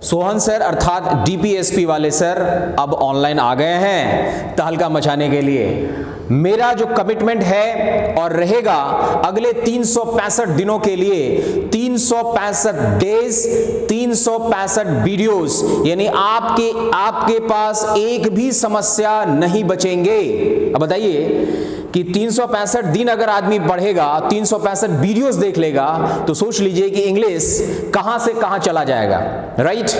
Sohan sir अर्थात DPSP वाले sir अब ऑनलाइन आ गए हैं तहलका मचाने के लिए। मेरा जो कमिटमेंट है और रहेगा अगले 365 दिनों के लिए, 365 डेज, 365 वीडियोस, यानी आपके पास एक भी समस्या नहीं बचेंगे। अब बताइए कि 365 दिन अगर आदमी पढ़ेगा, 365 वीडियोस देख लेगा, तो सोच लीजिए कि इंग्लिश कहां से कहां चला जाएगा, राइट?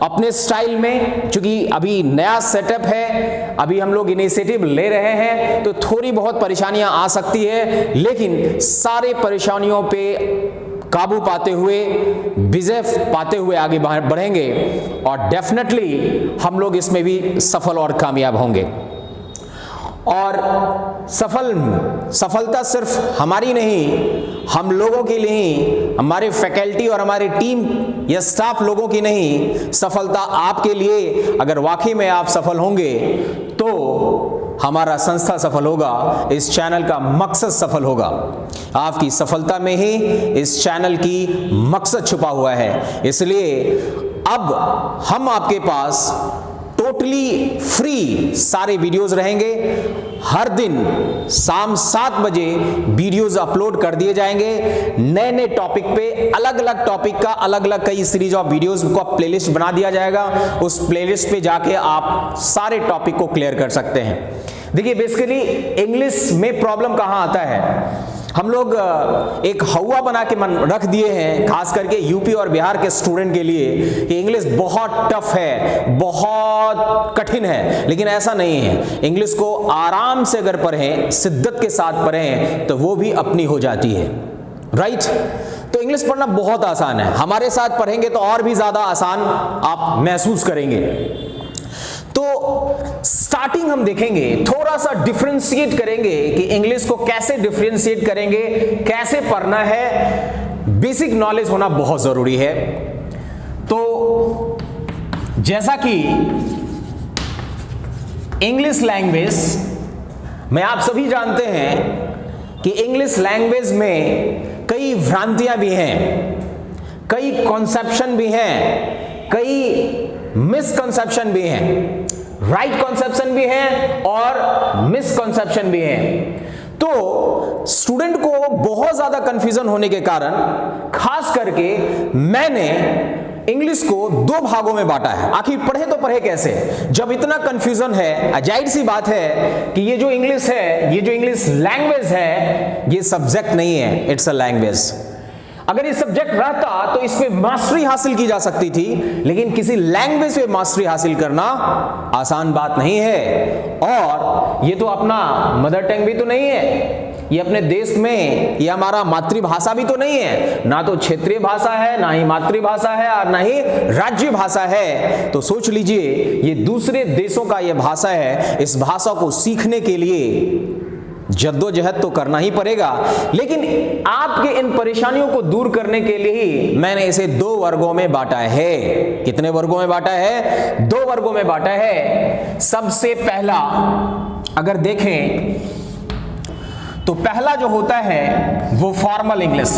अपने स्टाइल में, चूंकि अभी नया सेटअप है, अभी हम लोग इनिशिएटिव ले रहे हैं, तो थोड़ी बहुत परेशानियां आ सकती है, लेकिन सारे परेशानियों पे काबू पाते हुए, विजय पाते हुए आगे बढ़ेंगे और डेफिनेटली हम लोग इसमें भी सफल और कामयाब होंगे। और सफलता सिर्फ हमारी नहीं, हम लोगों के लिए ही, हमारे फैकल्टी और हमारी टीम या स्टाफ लोगों की नहीं, सफलता आपके लिए। अगर वाकई में आप सफल होंगे तो हमारा संस्था सफल होगा, इस चैनल का मकसद सफल होगा। आपकी सफलता में ही इस चैनल की मकसद छुपा हुआ है। इसलिए अब हम आपके पास टोटली फ्री सारे वीडियोस रहेंगे। हर दिन शाम 7 बजे वीडियोस अपलोड कर दिए जाएंगे नए नए टॉपिक पे। अलग अलग टॉपिक का अलग अलग कई सीरीज ऑफ वीडियोस को प्लेलिस्ट बना दिया जाएगा। उस प्लेलिस्ट पे जाके आप सारे टॉपिक को क्लियर कर सकते हैं। देखिए, बेसिकली इंग्लिश में प्रॉब्लम कहां आता है, हम लोग एक हवा बना के रख दिए हैं, खास करके यूपी और बिहार के स्टूडेंट के लिए, कि इंग्लिश बहुत टफ है, बहुत कठिन है। लेकिन ऐसा नहीं है। इंग्लिश को आराम से अगर पढ़ें, शिद्दत के साथ पढ़ें, तो वो भी अपनी हो जाती है, राइट? तो इंग्लिश पढ़ना बहुत आसान है। हमारे साथ पढ़ेंगे तो और भी ज्यादा आसान आप महसूस करेंगे। तो स्टार्टिंग हम देखेंगे, थोड़ा सा डिफरेंशिएट करेंगे कि इंग्लिश को कैसे डिफरेंशिएट करेंगे, कैसे पढ़ना है। बेसिक नॉलेज होना बहुत जरूरी है। तो जैसा कि इंग्लिश लैंग्वेज में आप सभी जानते हैं कि इंग्लिश लैंग्वेज में कई भ्रांतियां भी हैं, कई कॉन्सेप्शन भी हैं, कई मिसकंसेप्शन भी हैं, राइट कॉन्सेप्शन भी है और मिसकंसेप्शन भी है। तो स्टूडेंट को बहुत ज्यादा कंफ्यूजन होने के कारण खास करके मैंने इंग्लिश को 2 भागों में बांटा है। आखिर पढ़े तो पढ़े कैसे, जब इतना कंफ्यूजन है? जाहिर सी बात है कि ये जो इंग्लिश है, ये जो इंग्लिश लैंग्वेज है, ये सब्जेक्ट नहीं है, इट्स अ लैंग्वेज। अगर ये सब्जेक्ट रहता तो इस पे मास्टरी हासिल की जा सकती थी, लेकिन किसी लैंग्वेज पे मास्टरी हासिल करना आसान बात नहीं है। और ये तो अपना मदर टंग भी तो नहीं है, ये अपने देश में ये हमारा मातृभाषा भी तो नहीं है, ना तो क्षेत्रीय भाषा है, ना ही मातृभाषा है और ना ही राज्य भाषा है। तो सोच लीजिए, ये दूसरे देशों का ये भाषा है। इस भाषा को सीखने के लिए जद्दोजहद तो करना ही पड़ेगा। लेकिन आपके इन परेशानियों को दूर करने के लिए ही मैंने इसे 2 वर्गों में बांटा है। कितने वर्गों में बांटा है? 2 वर्गों में बांटा है। सबसे पहला अगर देखें तो पहला जो होता है वो फॉर्मल इंग्लिश।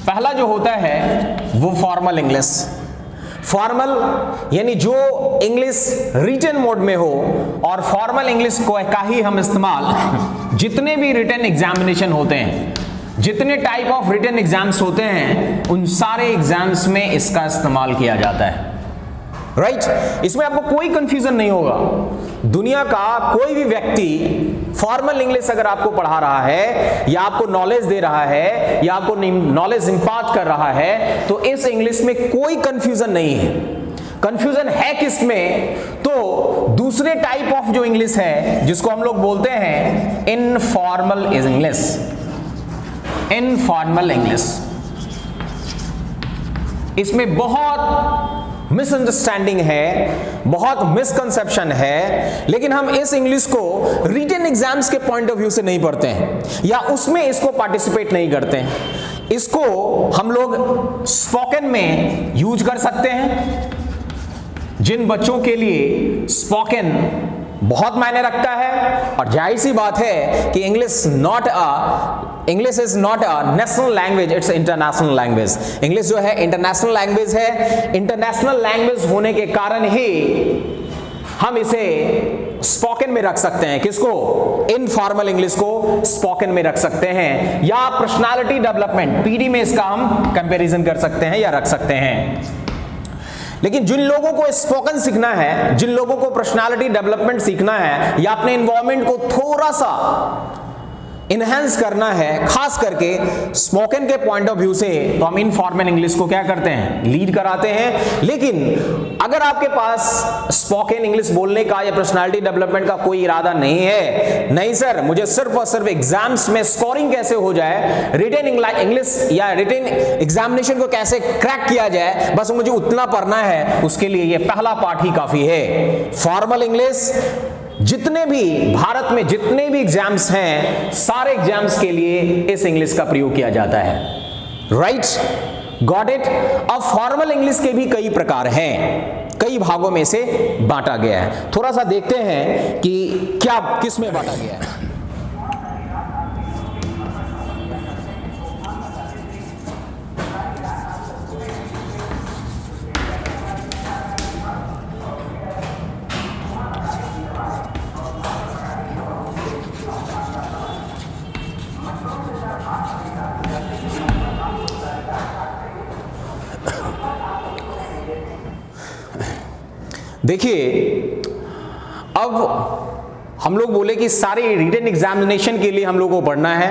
पहला जो होता है वो फॉर्मल इंग्लिश। फॉर्मल यानी जो इंग्लिश रिटन मोड में हो, और फॉर्मल इंग्लिश को का ही हम इस्तेमाल जितने भी रिटन एग्जामिनेशन होते हैं, जितने टाइप ऑफ रिटन एग्जाम्स होते हैं, उन सारे एग्जाम्स में इसका इस्तेमाल किया जाता है, राइट? इसमें आपको कोई कंफ्यूजन नहीं होगा। दुनिया का कोई भी व्यक्ति फॉर्मल इंग्लिश अगर आपको पढ़ा रहा है या आपको नॉलेज दे रहा है या आपको नॉलेज इंपार्ट कर रहा है, तो इस इंग्लिश में कोई कंफ्यूजन नहीं है। कंफ्यूजन है किसमें? तो दूसरे टाइप ऑफ जो इंग्लिश है, जिसको हम लोग बोलते हैं इनफॉर्मल इंग्लिश। इनफॉर्मल इंग्लिश, इसमें बहुत मिसअंडरस्टैंडिंग है, बहुत मिसकंसेप्शन है। लेकिन हम इस इंग्लिश को रिटन एग्जाम्स के पॉइंट ऑफ व्यू से नहीं पढ़ते हैं या उसमें इसको पार्टिसिपेट नहीं करते हैं। इसको हम लोग स्पोकन में यूज कर सकते हैं। जिन बच्चों के लिए स्पोकन बहुत मायने रखता है, और जाहिर सी बात है कि English not a English is not a national language, it's international language. English जो है इंटरनेशनल लैंग्वेज है। इंटरनेशनल लैंग्वेज होने के कारण ही हम इसे स्पोकन में रख सकते हैं। किसको? इनफॉर्मल इंग्लिश को स्पोकन में रख सकते हैं, या पर्सनालिटी डेवलपमेंट पीडी में इसका हम कंपैरिजन कर सकते हैं या रख सकते हैं। लेकिन जिन लोगों को स्पोकन सीखना है, जिन लोगों को पर्सनालिटी डेवलपमेंट सीखना है या अपने एनवायरनमेंट को थोड़ा सा इनहेंस करना है, खास करके स्पोकन के पॉइंट ऑफ व्यू से, तो हम इनफॉर्मल इंग्लिश को क्या करते हैं? लीड कराते हैं। लेकिन अगर आपके पास स्पोकन इंग्लिश बोलने का या पर्सनालिटी डेवलपमेंट का कोई इरादा नहीं है, नहीं सर मुझे सिर्फ और सिर्फ एग्जाम्स में स्कोरिंग कैसे हो जाए, रिटन इंग्लिश या रिटन एग्जामिनेशन को कैसे क्रैक किया जाए, बस मुझे उतना पढ़ना है, उसके लिए ये पहला पार्ट ही काफी है। फॉर्मल इंग्लिश जितने भी भारत में जितने भी एग्जाम्स हैं, सारे एग्जाम्स के लिए इस इंग्लिश का प्रयोग किया जाता है। Right, got it. अब फॉर्मल इंग्लिश के भी कई प्रकार हैं, कई भागों में से बांटा गया है। थोड़ा सा देखते हैं कि क्या किस में बांटा गया है। देखिए, अब हम लोग बोले कि सारे रिटन एग्जामिनेशन के लिए हम लोग को पढ़ना है,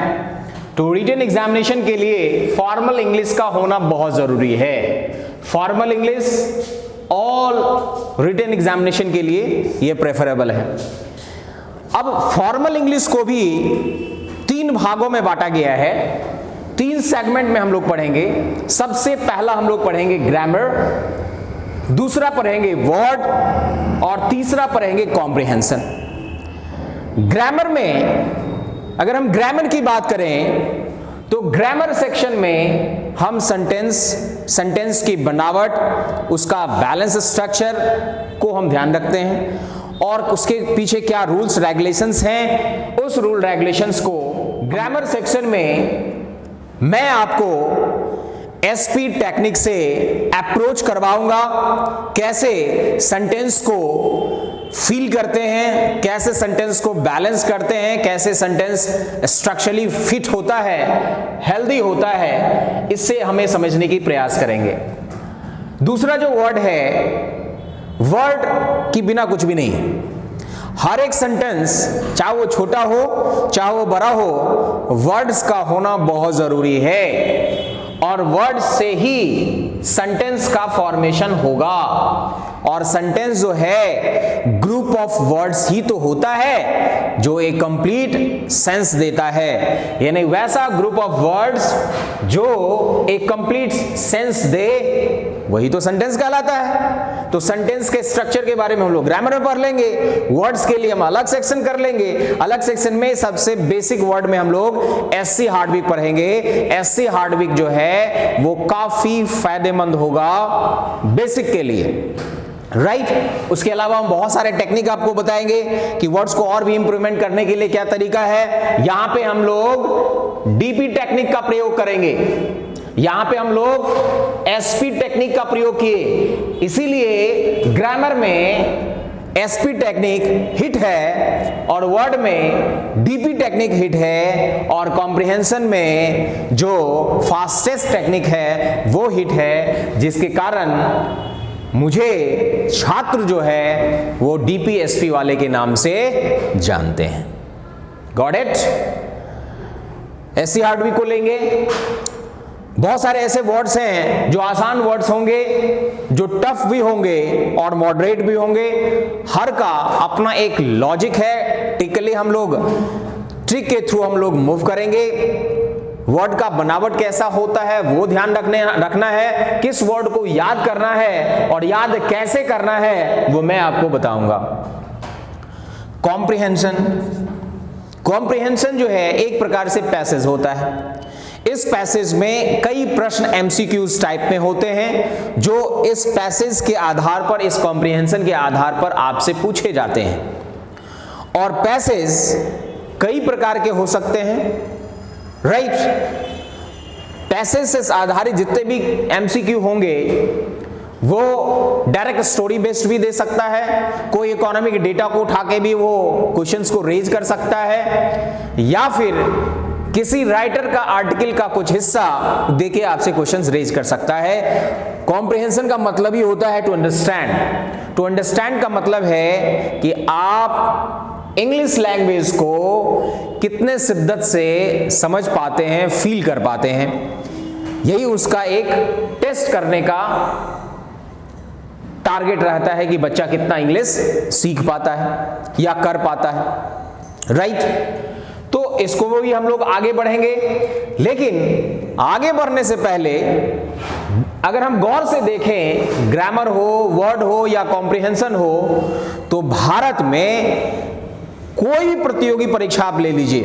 तो रिटन एग्जामिनेशन के लिए फॉर्मल इंग्लिश का होना बहुत जरूरी है। Formal English all written examination के लिए ये प्रेफरेबल है। अब फॉर्मल इंग्लिश को भी 3 भागों में बांटा गया है, 3 सेगमेंट में हम लोग पढ़ेंगे। सबसे पहला हम लोग पढ़ेंगे ग्रामर, दूसरा पढ़ेंगे वर्ड, और तीसरा पढ़ेंगे कॉम्प्रिहेंशन। ग्रामर में अगर हम ग्रामर की बात करें तो ग्रामर सेक्शन में हम सेंटेंस की बनावट, उसका बैलेंस स्ट्रक्चर को हम ध्यान रखते हैं, और उसके पीछे क्या रूल्स रेगुलेशंस हैं, उस रूल रेगुलेशंस को ग्रामर सेक्शन में मैं आपको एसपी टेक्निक से अप्रोच करवाऊंगा। कैसे सेंटेंस को फील करते हैं, कैसे सेंटेंस को बैलेंस करते हैं, कैसे सेंटेंस स्ट्रक्चरली फिट होता है, हेल्दी होता है, इससे हमें समझने की प्रयास करेंगे। दूसरा जो वर्ड है, वर्ड की बिना कुछ भी नहीं। हर एक सेंटेंस, चाहे वो छोटा हो चाहे वो बड़ा हो, वर्ड्स का होना बहुत जरूरी है, और वर्ड से ही सेंटेंस का फॉर्मेशन होगा। और सेंटेंस जो है ग्रुप ऑफ वर्ड्स ही तो होता है जो एक कंप्लीट सेंस देता है, यानी वैसा ग्रुप ऑफ वर्ड्स जो एक कंप्लीट सेंस दे, वही तो सेंटेंस कहलाता है। तो सेंटेंस के स्ट्रक्चर के बारे में हम लोग ग्रामर में पढ़ लेंगे, वर्ड्स के लिए हम अलग सेक्शन कर लेंगे। अलग सेक्शन में सबसे बेसिक वर्ड में हम लोग एससी हार्डविक पढ़ेंगे। एससी हार्डविक जो है वो काफी फायदेमंद होगा बेसिक के लिए, राइट। उसके अलावा हम बहुत सारे टेक्निक आपको बताएंगे कि वर्ड्स को और भी इंप्रूवमेंट करने के लिए क्या तरीका है। यहां पे हम लोग डीपी टेक्निक का प्रयोग करेंगे, यहां पे हम लोग एसपी टेक्निक का प्रयोग किए, इसीलिए ग्रामर में एसपी टेक्निक हिट है और वर्ड में डीपी टेक्निक हिट है, और कॉम्प्रिहेंशन में जो फास्टेस्ट टेक्निक है वो हिट है, जिसके कारण मुझे छात्र जो है वो डीपीएसपी वाले के नाम से जानते हैं। Got it. एससी हार्डविक को लेंगे। बहुत सारे ऐसे वर्ड्स हैं जो आसान वर्ड्स होंगे, जो टफ भी होंगे और मॉडरेट भी होंगे। हर का अपना एक लॉजिक है। टिकली हम लोग ट्रिक के थ्रू हम लोग मूव करेंगे। वर्ड का बनावट कैसा होता है वो ध्यान रखना है, किस वर्ड को याद करना है और याद कैसे करना है वो मैं आपको बताऊंगा। कॉम्प्रिहेंशन, कॉम्प्रिहेंशन जो है एक प्रकार से पैसेज होता है। इस पैसेज में कई प्रश्न एमसीक्यूज टाइप में होते हैं जो इस पैसेज के आधार पर, इस कॉम्प्रिहेंशन के आधार पर आपसे पूछे जाते हैं। और पैसेज कई प्रकार के हो सकते हैं, राइट। पैसेज से आधारित जितने भी एमसीक्यू होंगे वो डायरेक्ट स्टोरी बेस्ड भी दे सकता है, कोई इकोनॉमिक डेटा को उठा के भी वो क्वेश्चंस को रेज कर सकता है, या फिर किसी राइटर का आर्टिकल का कुछ हिस्सा देके आपसे क्वेश्चंस रेज कर सकता है। कॉम्प्रिहेंशन का मतलब ही होता है टू अंडरस्टैंड। टू अंडरस्टैंड का मतलब है कि आप इंग्लिश लैंग्वेज को कितने शिद्दत से समझ पाते हैं, फील कर पाते हैं। यही उसका एक टेस्ट करने का टारगेट रहता है कि बच्चा कितना इंग्लिश सीख पाता है या कर पाता है, राइट। तो इसको भी हम लोग आगे बढ़ेंगे, लेकिन आगे बढ़ने से पहले अगर हम गौर से देखें, ग्रामर हो, वर्ड हो या कॉम्प्रिहेंशन हो, तो भारत में कोई भी प्रतियोगी परीक्षा आप ले लीजिए,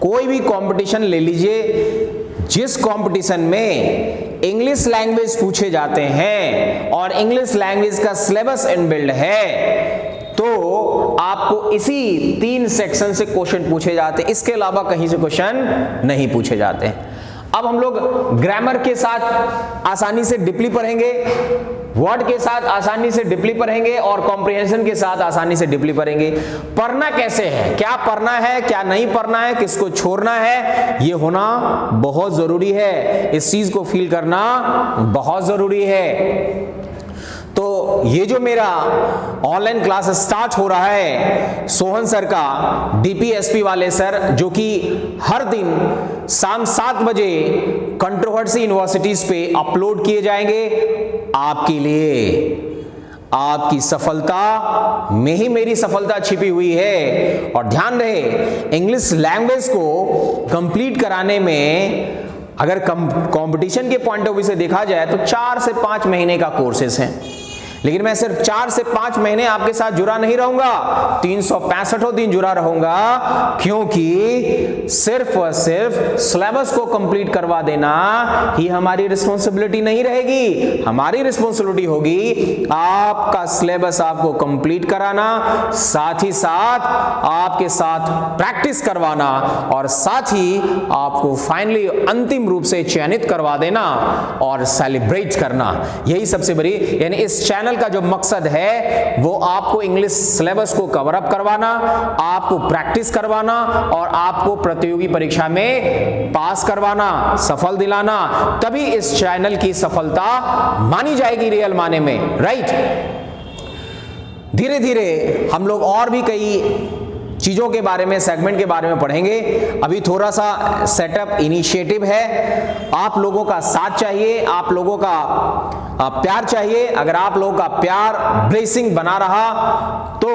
कोई भी कंपटीशन ले लीजिए, जिस कंपटीशन में इंग्लिश लैंग्वेज पूछे जाते हैं और इंग्लिश लैंग्वेज का सिलेबस इनबिल्ड है, तो आपको इसी 3 सेक्शन से क्वेश्चन पूछे जाते हैं, इसके अलावा कहीं से क्वेश्चन नहीं पूछे जाते हैं। अब हम लोग ग्रामर के साथ आसानी से डीपली पढ़ेंगे, वर्ड के साथ आसानी से डीपली पढ़ेंगे और कॉम्प्रिहेंशन के साथ आसानी से डीपली पढ़ेंगे। पढ़ना कैसे है, क्या पढ़ना है, क्या नहीं पढ़ना है, किसको छोड़ना है, ये होना बहुत जरूरी है। इस चीज को फील करना बहुत जरूरी है। तो ये जो मेरा ऑनलाइन क्लास स्टार्ट हो रहा है सोहन सर का, डीपीएसपी वाले सर, जो कि हर दिन शाम 7 बजे कंट्रोवर्सी यूनिवर्सिटीज पे अपलोड किए जाएंगे, आपके लिए, आपकी सफलता में ही मेरी सफलता छिपी हुई है। और ध्यान रहे, इंग्लिश लैंग्वेज को कंप्लीट कराने में अगर कंपटीशन के पॉइंट ऑफ व्यू से देखा जाए तो 4 से 5 महीने का कोर्सेस हैं, लेकिन मैं सिर्फ 4 से 5 महीने आपके साथ जुड़ा नहीं रहूंगा, 365 दिन जुड़ा रहूंगा, क्योंकि सिर्फ और सिर्फ सिलेबस को कंप्लीट करवा देना ही हमारी रिस्पॉन्सिबिलिटी नहीं रहेगी। हमारी रिस्पॉन्सिबिलिटी होगी आपका सिलेबस आपको कंप्लीट कराना, साथ ही साथ आपके साथ प्रैक्टिस करवाना और साथ ही आपको फाइनली अंतिम रूप से चयनित करवा देना और सेलिब्रेट करना। यही सबसे बड़ी, यानी इस चैनल का जो मकसद है वो आपको इंग्लिश सिलेबस को कवर अप करवाना, आपको प्रैक्टिस करवाना और आपको प्रतियोगी परीक्षा में पास करवाना, सफल दिलाना। तभी इस चैनल की सफलता मानी जाएगी रियल माने में, राइट। धीरे धीरे हम लोग और भी कई चीजों के बारे में, सेगमेंट के बारे में पढ़ेंगे। अभी थोड़ा सा सेटअप इनिशिएटिव है, आप लोगों का साथ चाहिए, आप लोगों का प्यार चाहिए। अगर आप लोगों का प्यार ब्लेसिंग बना रहा तो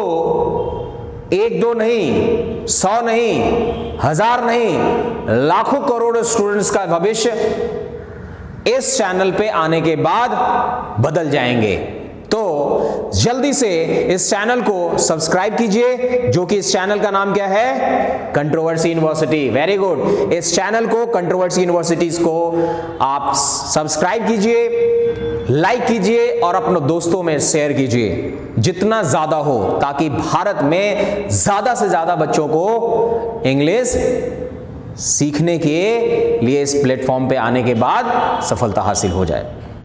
1 2 नहीं, 100 नहीं, 1000 नहीं, लाखों करोड़ों स्टूडेंट्स का भविष्य इस चैनल पे आने के बाद बदल जाएंगे। तो जल्दी से इस चैनल को सब्सक्राइब कीजिए, जो कि इस चैनल का नाम क्या है, कंट्रोवर्सी यूनिवर्सिटी। Very good. इस चैनल को, कंट्रोवर्सी यूनिवर्सिटीज को आप सब्सक्राइब कीजिए, लाइक कीजिए और अपने दोस्तों में शेयर कीजिए जितना ज्यादा हो, ताकि भारत में ज्यादा से ज्यादा बच्चों को इंग्लिश सीखने के लिए इस प्लेटफॉर्म पे आने के बाद सफलता हासिल हो जाए।